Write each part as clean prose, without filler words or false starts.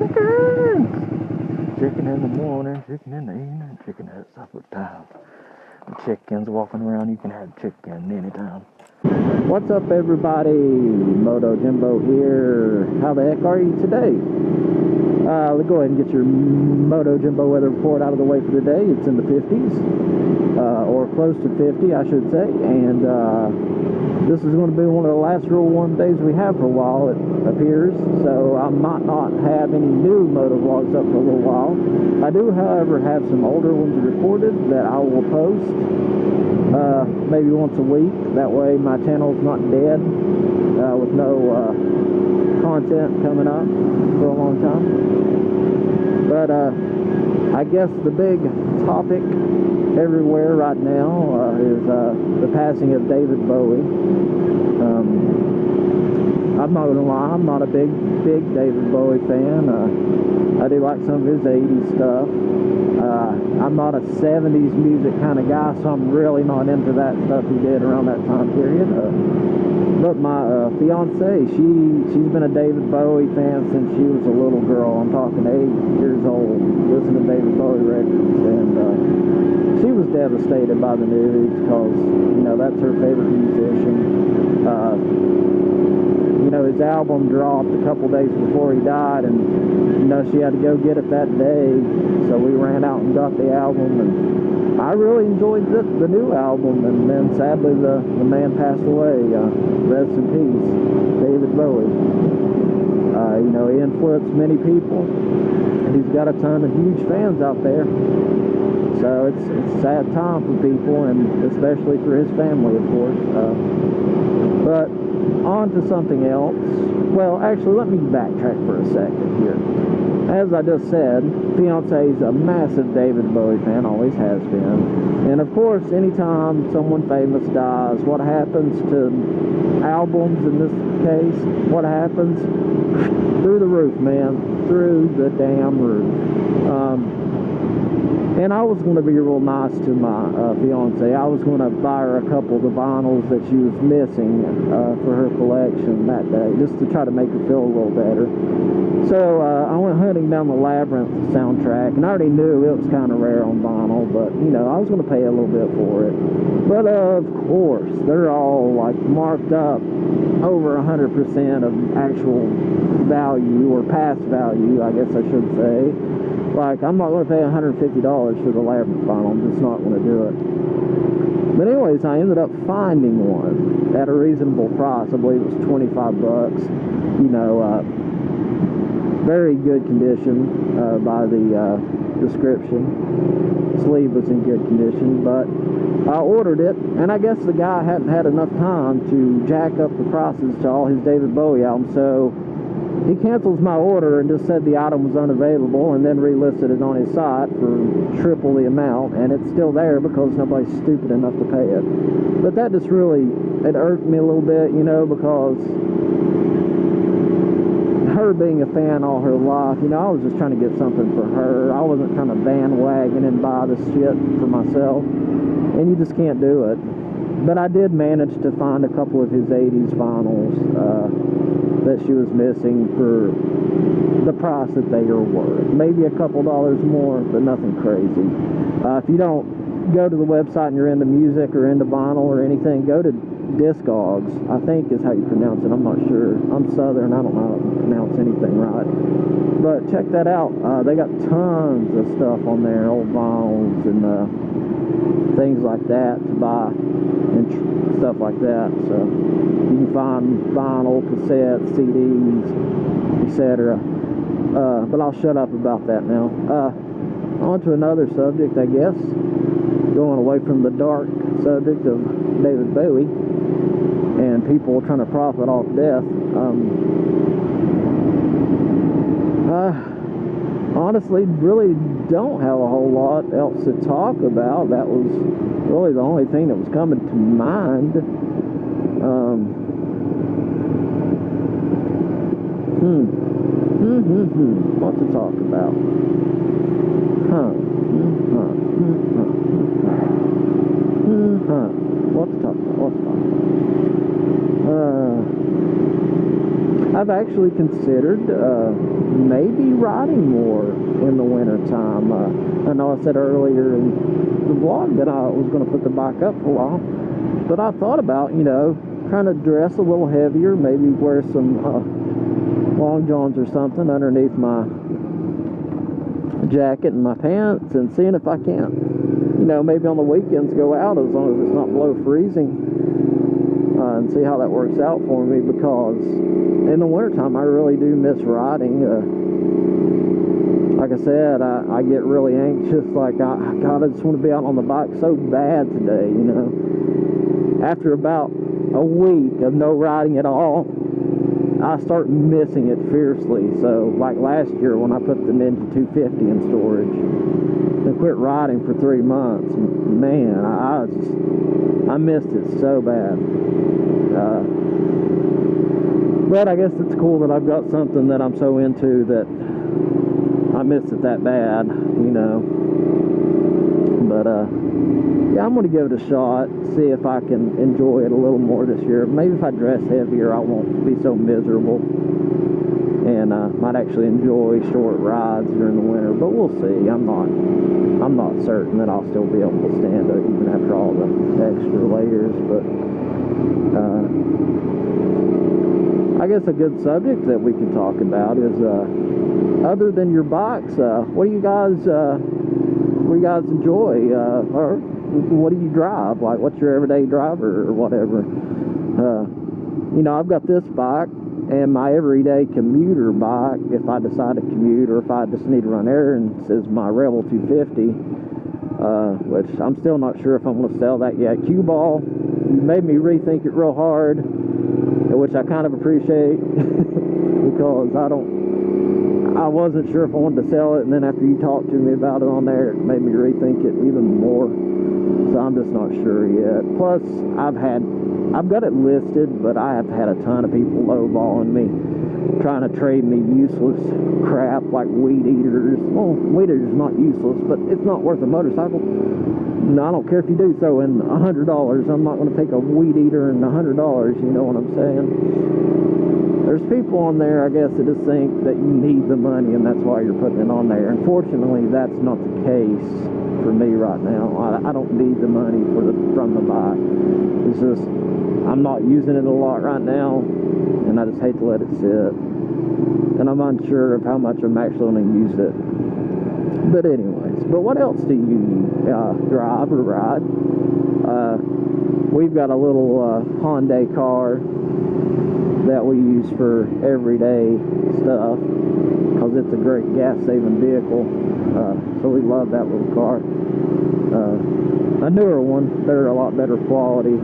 Chickens! Chicken in the morning, chicken in the evening, chicken at supper time. The chickens walking around, you can have chicken anytime. What's up, everybody? Moto Jimbo here. How the heck are you today? Let's go ahead and get your Moto Jimbo weather report out of the way for today. It's in the 50s, or close to 50, I should say, and this is going to be one of the last real warm days we have for a while, it appears, so I might not have any new MotoVlogs up for a little while. I do, however, have some older ones recorded that I will post maybe once a week. That way my channel's not dead with no content coming up for a long time. But I guess the big topic everywhere right now is the passing of David Bowie. I'm not gonna lie, I'm not a big David Bowie fan. I do like some of his 80s stuff. I'm not a 70s music kind of guy, so I'm really not into that stuff he did around that time period. But my fiance, she's been a David Bowie fan since she was a little girl. I'm talking 8 years old, listening to David Bowie records, and she was devastated by the news because, you know, that's her favorite musician. You know, his album dropped a couple days before he died, and, you know, she had to go get it that day, so we ran out and got the album, and I really enjoyed the new album, and then sadly the man passed away. Rest in peace, David Bowie. You know, he influenced many people, and he's got a ton of huge fans out there. So it's a sad time for people, and especially for his family, of course. But on to something else. Well, actually, let me backtrack for a second here. As I just said, fiance is a massive David Bowie fan, always has been. And of course, anytime someone famous dies, what happens to albums in this case? What happens? Through the roof, man. Through the damn roof. And I was going to be real nice to my fiance. I was going to buy her a couple of the vinyls that she was missing for her collection that day, just to try to make her feel a little better. So I went hunting down the Labyrinth soundtrack, and I already knew it was kind of rare on vinyl, but, you know, I was going to pay a little bit for it. But of course, they're all like marked up over 100% of actual value, or past value, I guess I should say. Like, I'm not going to pay $150 for the Labyrinth vinyl. I'm just not going to do it. But anyways, I ended up finding one at a reasonable price. I believe it was 25 bucks. You know, very good condition by the description. Sleeve was in good condition, but I ordered it, and I guess the guy hadn't had enough time to jack up the prices to all his David Bowie albums, so he cancels my order and just said the item was unavailable, and then relisted it on his site for triple the amount, and it's still there because nobody's stupid enough to pay it. But that just really, it irked me a little bit, you know, because her being a fan all her life, you know, I was just trying to get something for her. I wasn't trying to bandwagon and buy this shit for myself, and you just can't do it. But I did manage to find a couple of his 80s vinyls that she was missing for the price that they are worth. Maybe a couple dollars more, but nothing crazy. If you don't go to the website and you're into music or into vinyl or anything, go to Discogs, I think is how you pronounce it. I'm not sure. I'm Southern. I don't know how to pronounce anything right. But check that out. They got tons of stuff on there, old vinyls and things like that to buy and stuff like that. So you can find vinyl, cassettes, CDs, etc. But I'll shut up about that now. On to another subject, I guess. Going away from the dark subject of David Bowie and people trying to profit off death. Honestly, really don't have a whole lot else to talk about. That was really the only thing that was coming to mind. What to talk about? What to talk about? I've actually considered maybe riding more in the winter time. I know I said earlier in the vlog that I was going to put the bike up for a while, but I thought about, you know, trying to dress a little heavier, maybe wear some long johns or something underneath my jacket and my pants, and seeing if I can't, you know, maybe on the weekends go out as long as it's not below freezing, and see how that works out for me, because in the wintertime I really do miss riding. Like I said, I get really anxious, like, God, I just want to be out on the bike so bad today, you know. After about a week of no riding at all, I start missing it fiercely. So, like last year when I put the Ninja 250 in storage and quit riding for 3 months, man, I missed it so bad. But I guess it's cool that I've got something that I'm so into that I miss it that bad, you know. But yeah, I'm gonna give it a shot, see if I can enjoy it a little more this year. Maybe if I dress heavier, I won't be so miserable, and might actually enjoy short rides during the winter. But we'll see. I'm not certain that I'll still be able to stand it even after all the extra layers. But I guess a good subject that we can talk about is, other than your bikes, what do you guys enjoy, or what do you drive? Like, what's your everyday driver or whatever? You know, I've got this bike and my everyday commuter bike. If I decide to commute, or if I just need to run errands, is my Rebel 250, which I'm still not sure if I'm going to sell that yet. Cue ball, you made me rethink it real hard, which I kind of appreciate because I wasn't sure if I wanted to sell it, and then after you talked to me about it on there, it made me rethink it even more. So I'm just not sure yet. Plus, I've got it listed, but I have had a ton of people lowballing me, trying to trade me useless crap like weed eaters. Well, weed eaters not useless, but it's not worth a motorcycle. No, I don't care if you do throw in $100. I'm not going to take a weed eater and $100, you know what I'm saying? There's people on there, I guess, that just think that you need the money, and that's why you're putting it on there. Unfortunately, that's not the case for me right now. I don't need the money from the bike. It's just, I'm not using it a lot right now, and I just hate to let it sit. And I'm unsure of how much I'm actually going to use it. But anyways, but what else do you drive or ride? We've got a little Hyundai car that we use for everyday stuff because it's a great gas-saving vehicle. So we love that little car. A newer one, they're a lot better quality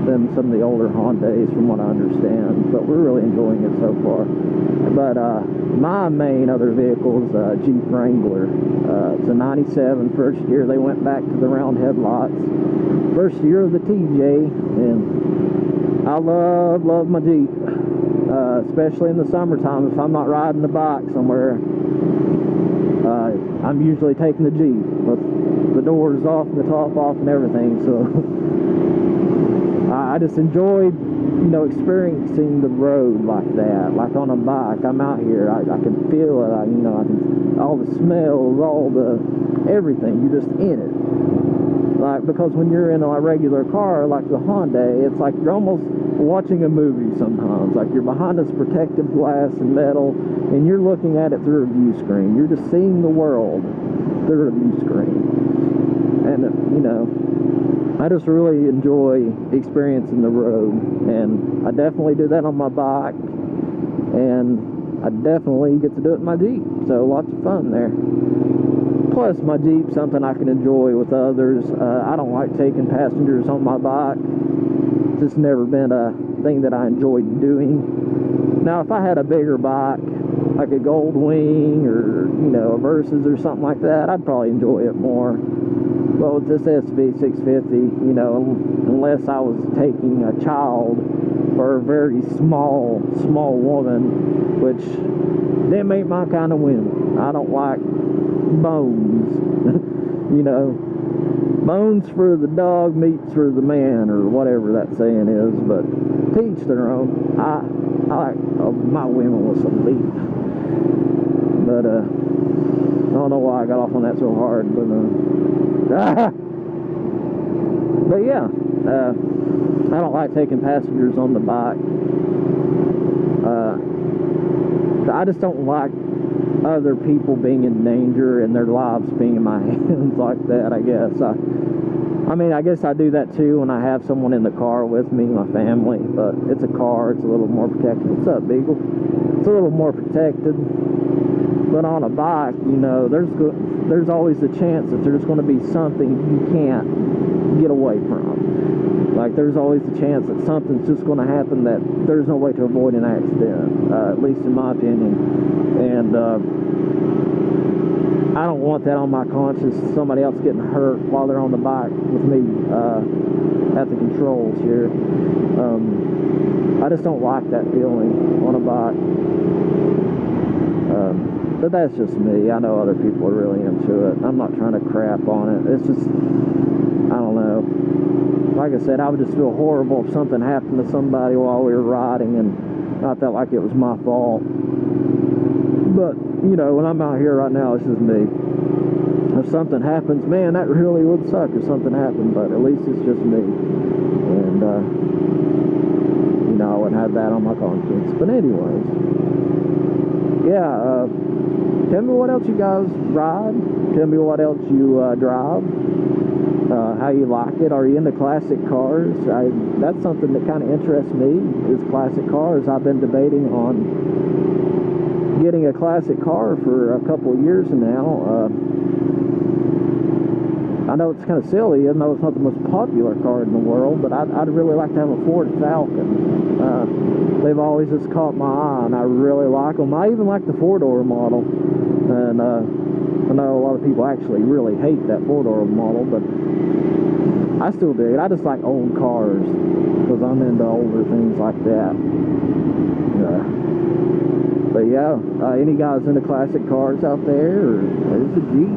than some of the older Hyundais from what I understand, but we're really enjoying it so far. But my main other vehicle is a Jeep Wrangler. It's a 97, first year they went back to the round headlights. First year of the TJ, and I love my Jeep. Especially in the summertime, if I'm not riding the bike somewhere, I'm usually taking the Jeep with the doors off and the top off and everything. So I just enjoy, you know, experiencing the road like that. Like on a bike, I'm out here, I can feel it. You know, I can, all the smells, all the everything. You're just in it. Like, because when you're in a regular car like the Hyundai, it's like you're almost watching a movie sometimes. Like, you're behind this protective glass and metal, and you're looking at it through a view screen. You're just seeing the world through a view screen. And, you know, I just really enjoy experiencing the road, and I definitely do that on my bike, and I definitely get to do it in my Jeep. So lots of fun there. Plus, my Jeep's something I can enjoy with others. I don't like taking passengers on my bike. It's just never been a thing that I enjoyed doing. Now, if I had a bigger bike, like a Gold Wing or, you know, a Versus or something like that, I'd probably enjoy it more. But with this SV650, you know, unless I was taking a child or a very small woman, which them ain't my kind of women. I don't like bones, you know. bones for the dog, meats for the man, or whatever that saying is. But to each their own. I like my women with some meat. But I don't know why I got off on that so hard. But yeah, I don't like taking passengers on the bike. I just don't like other people being in danger and their lives being in my hands like that, I guess. I mean, I guess I do that too when I have someone in the car with me, my family, but it's a car, it's a little more protected. What's up, Beagle? It's a little more protected. But on a bike, you know, there's always a chance that there's going to be something you can't get away from. Like, there's always a chance that something's just going to happen that there's no way to avoid an accident, at least in my opinion. And I don't want that on my conscience, somebody else getting hurt while they're on the bike with me at the controls here. I just don't like that feeling on a bike. But that's just me. I know other people are really into it. I'm not trying to crap on it. It's just, I don't know. Like I said, I would just feel horrible if something happened to somebody while we were riding and I felt like it was my fault. But, you know, when I'm out here right now, it's just me. If something happens, man, that really would suck if something happened, but at least it's just me. And, you know, I wouldn't have that on my conscience. But anyways, yeah, tell me what else you guys ride. Tell me what else you drive. How you like it. Are you into classic cars? That's something that kind of interests me, is classic cars. I've been debating on getting a classic car for a couple of years now. I know it's kind of silly, I know it's not the most popular car in the world, but I'd really like to have a Ford Falcon. They've always just caught my eye, and I really like them. I even like the four-door model, and I know a lot of people actually really hate that four-door model, but I still dig it. I just like old cars, because I'm into older things like that. But yeah, any guys into classic cars out there? Or there's a Jeep.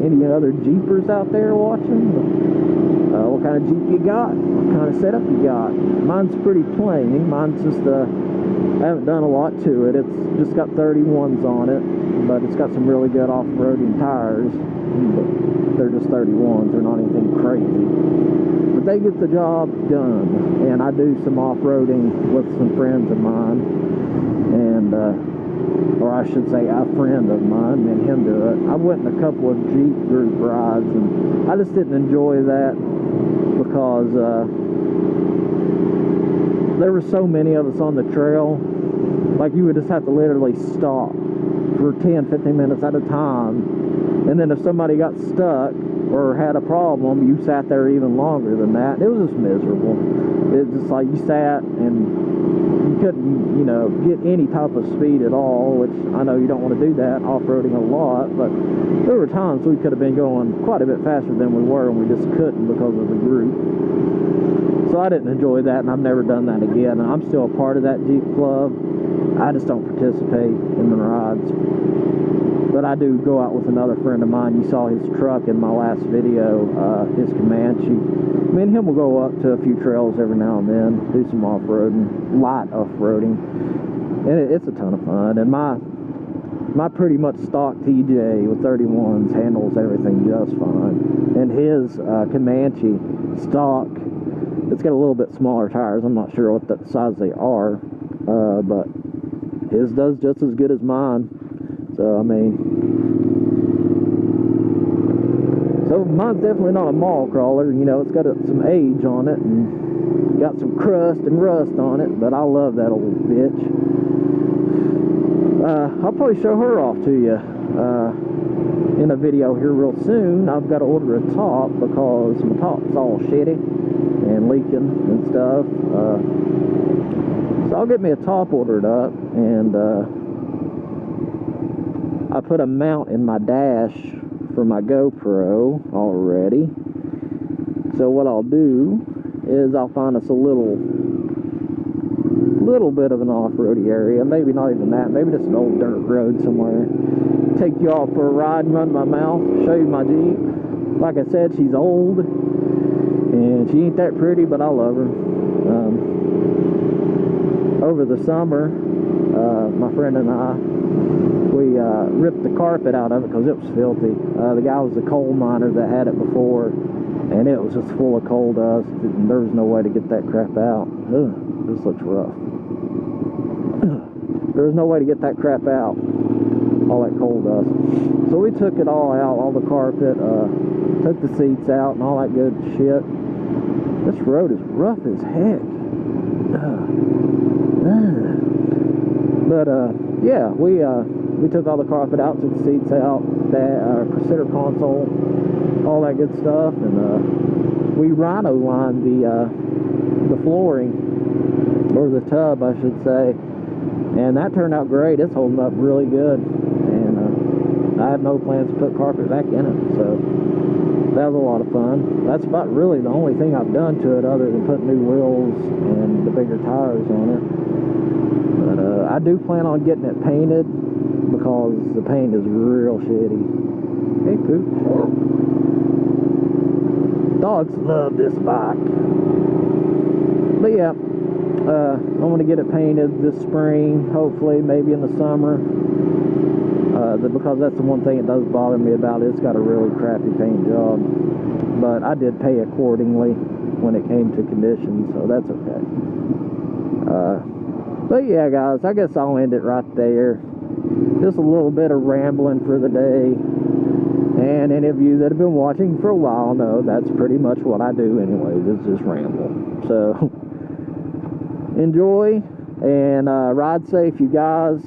Any other Jeepers out there watching? What kind of Jeep you got? What kind of setup you got? Mine's pretty plain. Mine's just, I haven't done a lot to it. It's just got 31s on it, but it's got some really good off-roading tires. But they're just 31s. They're not anything crazy. But they get the job done. And I do some off-roading with some friends of mine. And, or I should say a friend of mine, and him do it. I went in a couple of Jeep group rides, and I just didn't enjoy that because there were so many of us on the trail. Like, you would just have to literally stop for 10-15 minutes at a time, and then if somebody got stuck or had a problem, you sat there even longer than that. It was just miserable. It's just like you sat and you couldn't, you know, get any type of speed at all, which I know you don't want to do that off-roading a lot, but there were times we could have been going quite a bit faster than we were, and we just couldn't because of the group. So I didn't enjoy that, and I've never done that again. I'm still a part of that Jeep club. I just don't participate in the rides. But I do go out with another friend of mine. You saw his truck in my last video, his Comanche. Me and him will go up to a few trails every now and then, do some off-roading, light off-roading, and it's a ton of fun. And my pretty much stock TJ with 31s handles everything just fine. And his Comanche stock, it's got a little bit smaller tires. I'm not sure what that size they are, but his does just as good as mine. So I mean, so mine's definitely not a mall crawler, you know, it's got some age on it and got some crust and rust on it, but I love that old bitch. I'll probably show her off to you in a video here real soon. I've got to order a top because my top's all shitty and leaking and stuff. So I'll get me a top ordered up, and I put a mount in my dash for my GoPro already. So what I'll do is I'll find us a little bit of an off-roady area, maybe not even that, maybe just an old dirt road somewhere. Take you off for a ride and run my mouth, show you my Jeep, like I said, she's old, and she ain't that pretty, but I love her. Over the summer, my friend and I, we ripped the carpet out of it because it was filthy. The guy was a coal miner that had it before, and it was just full of coal dust, and there was no way to get that crap out. Ugh, this looks rough. There was no way to get that crap out, all that coal dust. So we took it all out, all the carpet, took the seats out and all that good shit. This road is rough as heck. But yeah, we took all the carpet out, took the seats out, that center console, all that good stuff, and we rhino lined the flooring, or the tub I should say, and that turned out great. It's holding up really good, and I have no plans to put carpet back in it, so that was a lot of fun. That's about really the only thing I've done to it other than put new wheels and the bigger tires on it. But I do plan on getting it painted because the paint is real shitty. Hey, Pooch. Dogs love this bike. But yeah, I'm going to get it painted this spring, hopefully, maybe in the summer. Because that's the one thing that does bother me about it. It's got a really crappy paint job. But I did pay accordingly when it came to condition, so that's okay. But yeah, guys, I guess I'll end it right there. Just a little bit of rambling for the day. And any of you that have been watching for a while know that's pretty much what I do anyways. It's just ramble. So, enjoy and ride safe, you guys.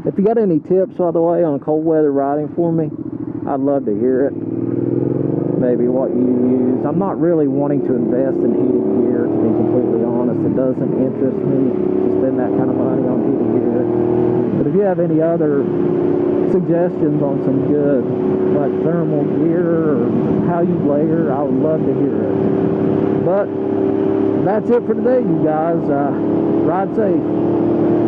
If you got any tips, by the way, on cold weather riding for me, I'd love to hear it. Maybe what you use. I'm not really wanting to invest in heated gear, to be completely honest. It doesn't interest me to spend that kind of money on heated gear. But if you have any other suggestions on some good, like thermal gear or how you layer, I would love to hear it. But that's it for today, you guys. Ride safe.